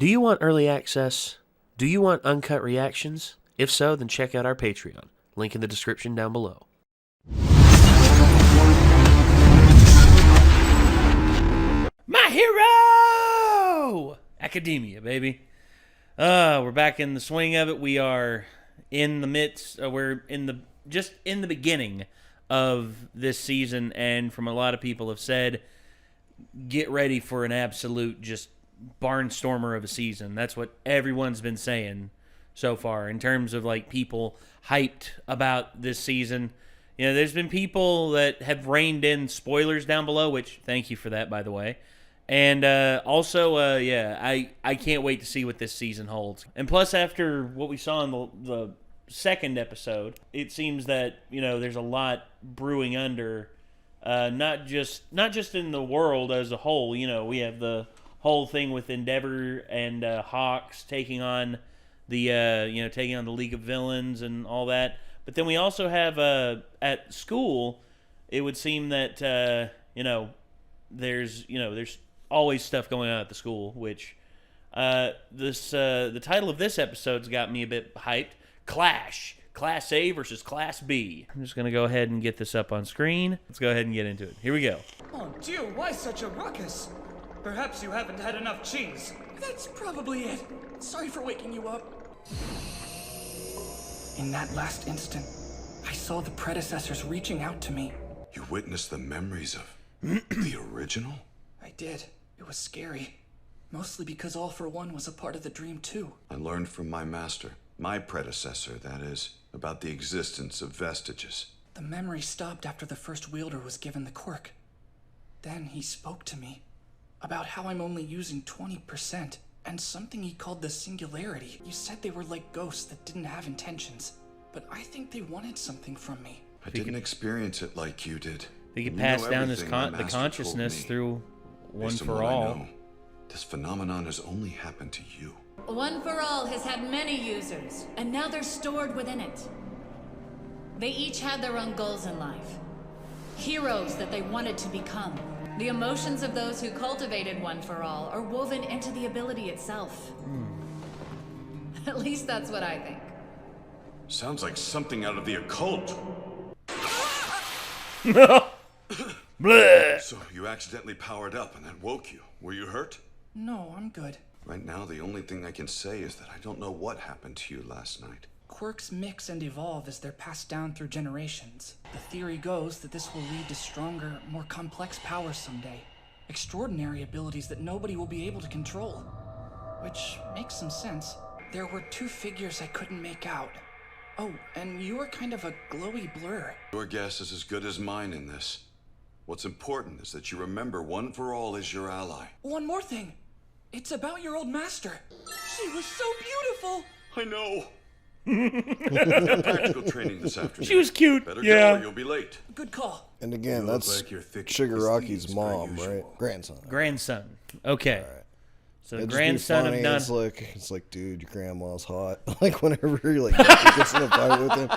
Do you want early access? Do you want uncut reactions? If so, then check out our Patreon. Link in the description down below. My hero! Academia, baby. We're back in the swing of it. We are in the midst, just in the beginning of this season, and from a lot of people have said, get ready for an absolute just barnstormer of a season. That's what everyone's been saying so far in terms of like people hyped about this season. You know, there's been people that have reined in spoilers down below, which thank you for that, by the way. And also, I can't wait to see what this season holds. And plus, after what we saw in the second episode, it seems that, you know, there's a lot brewing under, not just in the world as a whole. You know, we have the whole thing with Endeavor and Hawks taking on the League of Villains and all that. But then we also have at school, it would seem that there's always stuff going on at the school, which the title of this episode's got me a bit hyped. Clash. Class A versus Class B. I'm just going to go ahead and get this up on screen. Let's go ahead and get into it. Here we go. Oh dear, why such a ruckus? Perhaps you haven't had enough cheese. That's probably it. Sorry for waking you up. In that last instant, I saw the predecessors reaching out to me. You witnessed the memories of the original? I did. It was scary. Mostly because All for One was a part of the dream too. I learned from my master, my predecessor, that is, about the existence of vestiges. The memory stopped after the first wielder was given the quirk. Then he spoke to me about how I'm only using 20%, and something he called the singularity. You said they were like ghosts that didn't have intentions, but I think they wanted something from me. I didn't experience it like you did. He could pass down the consciousness through One for All. This phenomenon has only happened to you. One for All has had many users, and now they're stored within it. They each had their own goals in life. Heroes that they wanted to become. The emotions of those who cultivated One for All are woven into the ability itself. At least that's what I think. Sounds like something out of the occult. Bleh. So you accidentally powered up and that woke you. Were you hurt? No, I'm good. Right now, the only thing I can say is that I don't know what happened to you last night. Quirks mix and evolve as they're passed down through generations. The theory goes that this will lead to stronger, more complex powers someday. Extraordinary abilities that nobody will be able to control. Which makes some sense. There were two figures I couldn't make out. Oh, and you were kind of a glowy blur. Your guess is as good as mine in this. What's important is that you remember One for All is your ally. One more thing. It's about your old master. She was so beautiful. I know. Practical training this afternoon. She was cute. Better yeah. go or you'll be late. Good call. And again, You look that's like you're thick Sugar as Rocky's thieves, mom, per usual. right? Grandson. Grandson. Okay. All right. So the It'd just be grandson funny. of Don. It's like, dude, your grandma's hot. Like whenever he gets in a fight with him.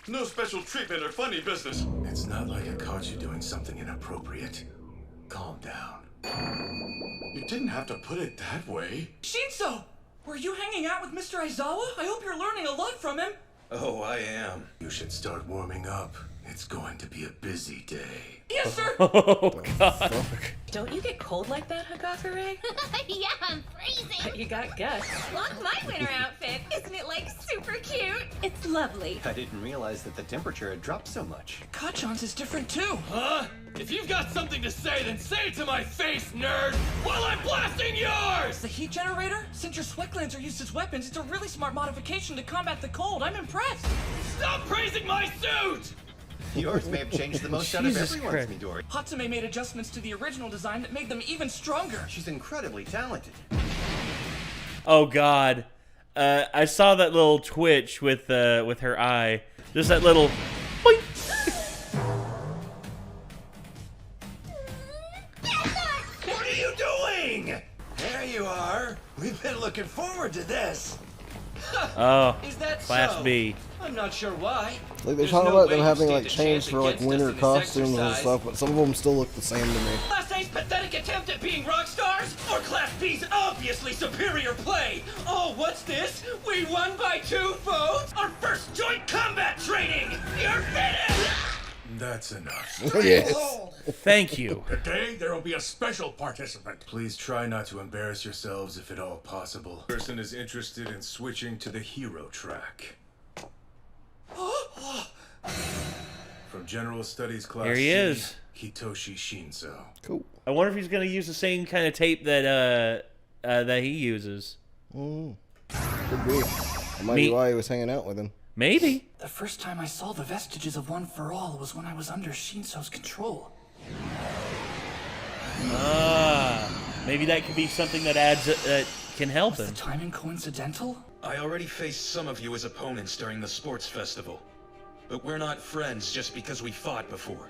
No special treatment or funny business. It's not like I caught you doing something inappropriate. Calm down. You didn't have to put it that way. Shinso! Were you hanging out with Mr. Aizawa? I hope you're learning a lot from him. Oh, I am. You should start warming up. It's going to be a busy day. Yes, sir! Oh God. Don't you get cold like that, Hagakure? Yeah, I'm freezing. But you got guts. Look, my winter outfit. Isn't it, like, super cute? It's lovely. I didn't realize that the temperature had dropped so much. Kachan's is different too. Huh? If you've got something to say, then say it to my face, nerd, while I'm blasting yours! The heat generator? Since your sweat glands are used as weapons, it's a really smart modification to combat the cold. I'm impressed. Stop praising my suit! Yours may have changed the most out of Jesus everyone's, Christ. Midori. Hatsume made adjustments to the original design that made them even stronger. She's incredibly talented. Oh God. I saw that little twitch with her eye. Just that little. Boink. What are you doing? There you are. We've been looking forward to this. Oh, Is that Class so? B. I'm not sure why. Like they're There's talking no about way them you having stand like a changed chance for like against us winter in this costumes and exercise. stuff, but some of them still look the same to me. Class A's pathetic attempt at being rock stars, or Class B's obviously superior play? Oh, what's this? We won by 2 votes? Our first joint combat training! You're finished! That's enough. Yes. Thank you. Today, there will be a special participant. Please try not to embarrass yourselves if at all possible. Person is interested in switching to the hero track. From General Studies Class Here he C, is. Hitoshi Shinzo. Cool. I wonder if he's going to use the same kind of tape that that he uses. Could be. That might Me- be why he was hanging out with him. Maybe. The first time I saw the vestiges of One for All was when I was under Shinso's control. Maybe that could be something that adds can help Was him. the timing coincidental? I already faced some of you as opponents during the sports festival. But we're not friends just because we fought before.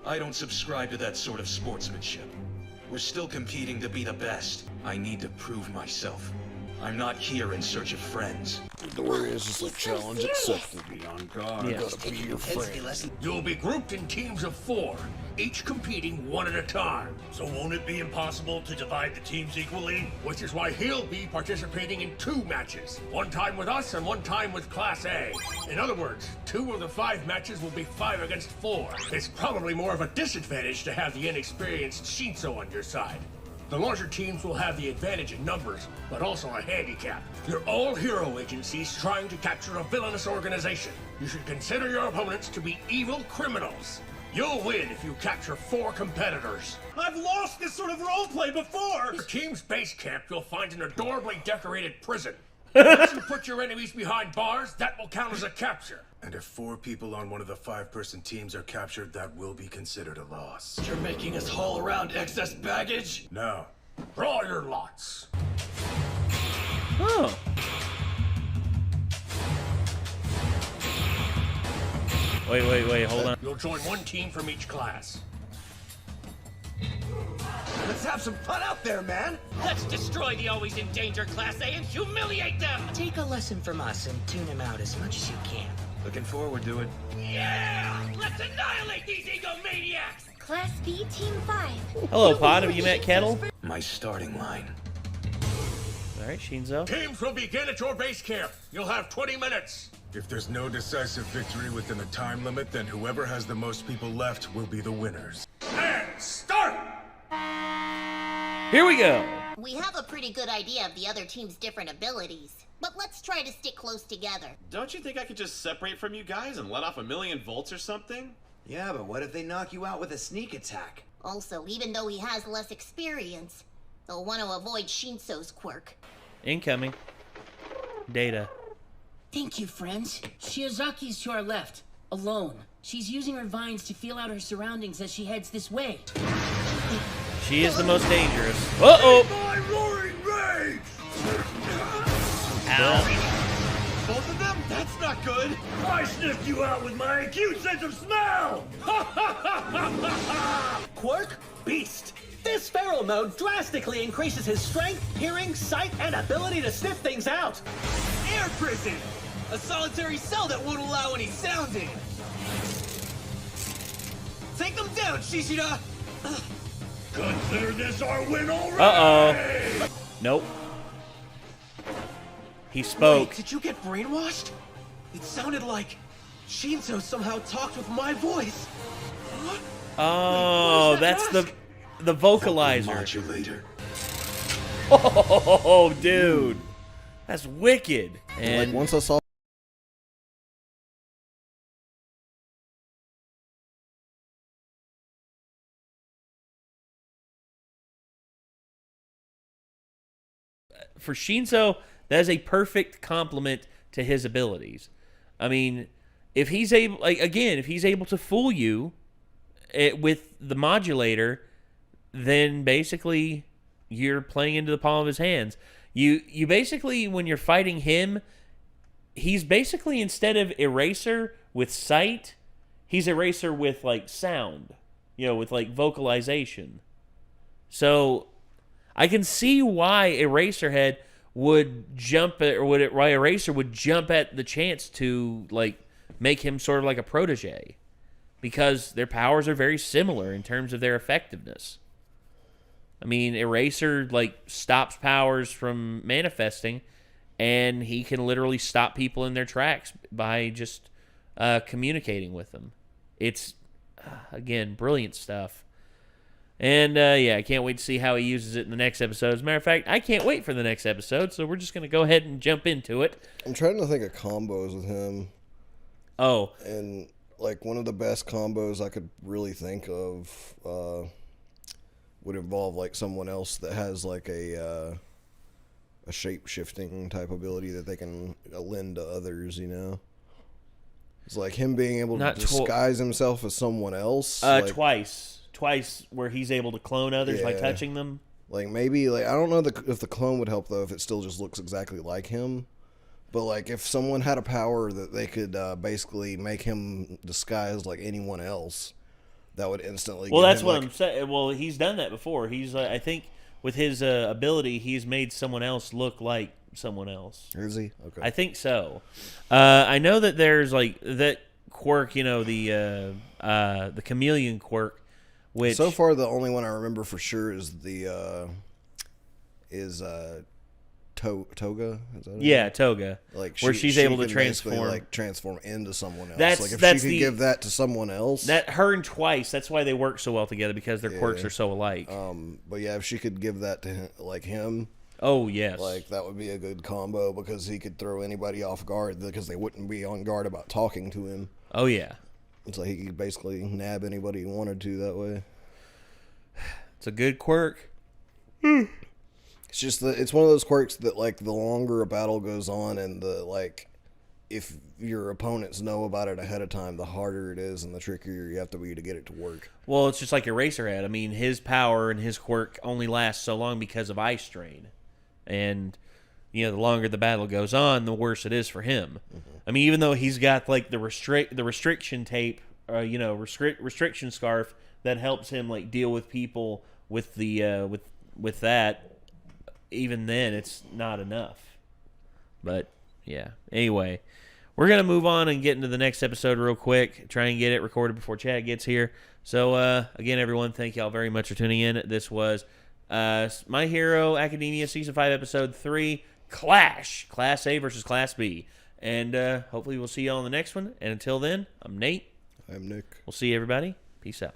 I don't subscribe to that sort of sportsmanship. We're still competing to be the best. I need to prove myself. I'm not here in search of friends. The word is just like challenge accepted. Be on guard. Yeah. Gotta be your friend. You'll be grouped in teams of 4, each competing 1 at a time. So won't it be impossible to divide the teams equally? Which is why he'll be participating in 2 matches. 1 time with us and 1 time with Class A. In other words, 2 of the 5 matches will be 5 against 4. It's probably more of a disadvantage to have the inexperienced Shinso on your side. The larger teams will have the advantage in numbers, but also a handicap. You're all hero agencies trying to capture a villainous organization. You should consider your opponents to be evil criminals. You'll win if you capture 4 competitors. I've lost this sort of roleplay before! Your team's base camp, you'll find an adorably decorated prison. Once you put your enemies behind bars, that will count as a capture. And if 4 people on one of the 5-person teams are captured, that will be considered a loss. You're making us haul around excess baggage? Now, draw your lots. Oh. Wait, hold on. You'll join 1 team from each class. Let's have some fun out there, man! Let's destroy the always in danger Class A and humiliate them! Take a lesson from us and tune him out as much as you can. Looking forward to it. Yeah! Let's annihilate these egomaniacs! Class B, Team 5. Hello, Pod. Have you met Kettle? My starting line. All right, Shinzo. Teams will begin at your base camp. You'll have 20 minutes. If there's no decisive victory within the time limit, then whoever has the most people left will be the winners. And start! Here we go. We have a pretty good idea of the other team's different abilities, but let's try to stick close together. Don't you think I could just separate from you guys and let off 1,000,000 volts or something? Yeah, but what if they knock you out with a sneak attack? Also, even though he has less experience, they'll want to avoid Shinso's quirk. Incoming. Data. Thank you, friends. Shiozaki's to our left, alone. She's using her vines to feel out her surroundings as she heads this way. She is the most dangerous. Uh-oh! My roaring rage! Ow. Both of them? That's not good! I sniffed you out with my acute sense of smell! Quirk? Beast. This feral mode drastically increases his strength, hearing, sight, and ability to sniff things out. Air prison! A solitary cell that won't allow any sound in. Take them down, Shishida! Consider this our win already! Uh-oh. Nope. He spoke. Wait, did you get brainwashed? It sounded like Shinso somehow talked with my voice. Huh? Oh, Wait, that's mask? the vocalizer. Modulator. Oh, dude. That's wicked. And Like once I saw for Shinzo, that is a perfect complement to his abilities. I mean, if he's able, like, again, if he's able to fool you with the modulator, then basically you're playing into the palm of his hands. You basically, when you're fighting him, he's basically, instead of Eraser with sight, he's Eraser with, like, sound, with, like, vocalization. So I can see why Eraserhead would jump at, or would it, right, Eraser would jump at the chance to like make him sort of like a protege, because their powers are very similar in terms of their effectiveness. I mean, Eraser like stops powers from manifesting, and he can literally stop people in their tracks by just communicating with them. It's again, brilliant stuff. And, yeah, I can't wait to see how he uses it in the next episode. As a matter of fact, I can't wait for the next episode, so we're just going to go ahead and jump into it. I'm trying to think of combos with him. Oh. And, like, one of the best combos I could really think of would involve, like, someone else that has, like, a shape-shifting type ability that they can lend to others, you know? It's like him being able to disguise himself as someone else. Twice where he's able to clone others by touching them. Like maybe, like I don't know if the clone would help though, if it still just looks exactly like him. But like if someone had a power that they could basically make him disguised like anyone else, that would instantly. Well, that's what I'm saying. Well, he's done that before. He's I think with his ability, he's made someone else look like someone else. Is he? Okay. I think so. I know that there's like that quirk, you know, the chameleon quirk. Which, so far, the only one I remember for sure is Toga. Is that yeah, Toga. Like where she's able to transform into someone else. That's, like if that's she could give that to someone else. That her and Twice. That's why they work so well together, because their quirks are so alike. But yeah, if she could give that to him. Oh yes. Like that would be a good combo, because he could throw anybody off guard because they wouldn't be on guard about talking to him. Oh yeah. It's like he could basically nab anybody he wanted to that way. It's a good quirk. It's just it's one of those quirks that like the longer a battle goes on and the like if your opponents know about it ahead of time, the harder it is and the trickier you have to be to get it to work. Well, it's just like Eraserhead. I mean, his power and his quirk only lasts so long because of Ice Strain. And you know, the longer the battle goes on, the worse it is for him. Mm-hmm. I mean, even though he's got like the restriction tape, restriction scarf that helps him like deal with people with the with that, even then it's not enough. But yeah. Anyway, we're gonna move on and get into the next episode real quick. Try and get it recorded before Chad gets here. So again, everyone, thank y'all very much for tuning in. This was My Hero Academia Season 5, Episode 3. Clash, Class A versus Class B. And hopefully we'll see you all in the next one. And until then, I'm Nate. I'm Nick. We'll see you, everybody. Peace out.